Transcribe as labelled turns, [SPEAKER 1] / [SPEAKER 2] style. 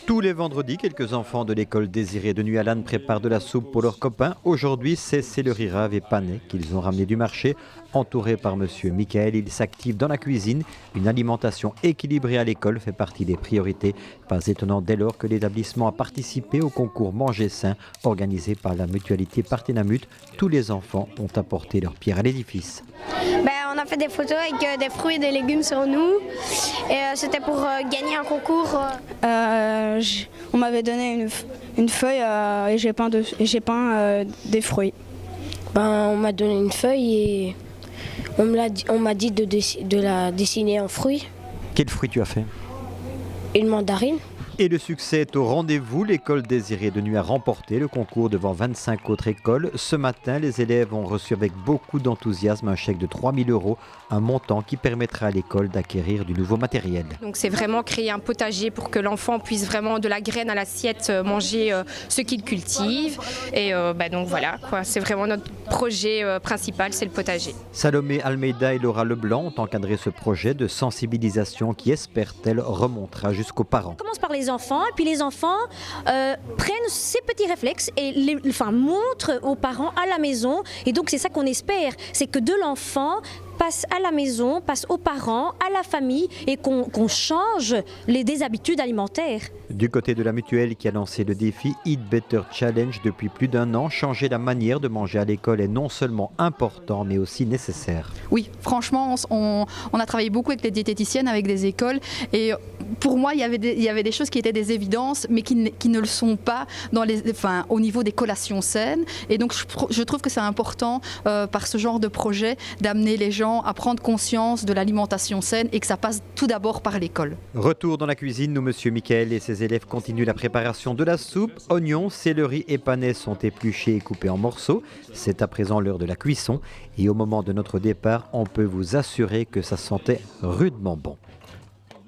[SPEAKER 1] Tous les vendredis, quelques enfants de l'école Désiré de Nualan préparent de la soupe pour leurs copains. Aujourd'hui, c'est céleri rave et panais qu'ils ont ramené du marché. Entourés par monsieur Michael, ils s'activent dans la cuisine. Une alimentation équilibrée à l'école fait partie des priorités. Pas étonnant dès lors que l'établissement a participé au concours Manger sain organisé par la mutualité Parthénamut. Tous les enfants ont apporté leur pierre à l'édifice.
[SPEAKER 2] On a fait des photos avec des fruits et des légumes sur nous. Et c'était pour gagner un concours.
[SPEAKER 3] On m'avait donné une feuille et j'ai peint des fruits.
[SPEAKER 4] On m'a donné une feuille et on m'a dit de la dessiner en fruits.
[SPEAKER 1] Quel fruit tu as fait?
[SPEAKER 4] Une mandarine.
[SPEAKER 1] Et le succès est au rendez-vous. L'école Désiré de Nuit a remporté le concours devant 25 autres écoles. Ce matin, les élèves ont reçu avec beaucoup d'enthousiasme un chèque de 3 000 €, un montant qui permettra à l'école d'acquérir du nouveau matériel.
[SPEAKER 5] Donc c'est vraiment créer un potager pour que l'enfant puisse vraiment de la graine à l'assiette manger ce qu'il cultive. Et donc voilà, c'est vraiment notre projet principal, c'est le potager.
[SPEAKER 1] Salomé Almeida et Laura Leblanc ont encadré ce projet de sensibilisation qui, espèrent-elles, remontera jusqu'aux parents.
[SPEAKER 6] On commence par les enfants, et puis les enfants prennent ces petits réflexes et montrent aux parents à la maison. Et donc c'est ça qu'on espère, c'est que de l'enfant passe à la maison, passe aux parents, à la famille et qu'on change des habitudes alimentaires.
[SPEAKER 1] Du côté de la mutuelle qui a lancé le défi Eat Better Challenge depuis plus d'1 an, changer la manière de manger à l'école est non seulement important mais aussi nécessaire.
[SPEAKER 7] Oui, franchement, on a travaillé beaucoup avec les diététiciennes, avec des écoles et pour moi, il y avait des choses qui étaient des évidences mais qui ne le sont pas au niveau des collations saines. Et donc je trouve que c'est important par ce genre de projet d'amener les gens à prendre conscience de l'alimentation saine et que ça passe tout d'abord par l'école.
[SPEAKER 1] Retour dans la cuisine où monsieur Michael et ses élèves continuent la préparation de la soupe. Oignons, céleri et panais sont épluchés et coupés en morceaux. C'est à présent l'heure de la cuisson et au moment de notre départ, on peut vous assurer que ça sentait rudement bon.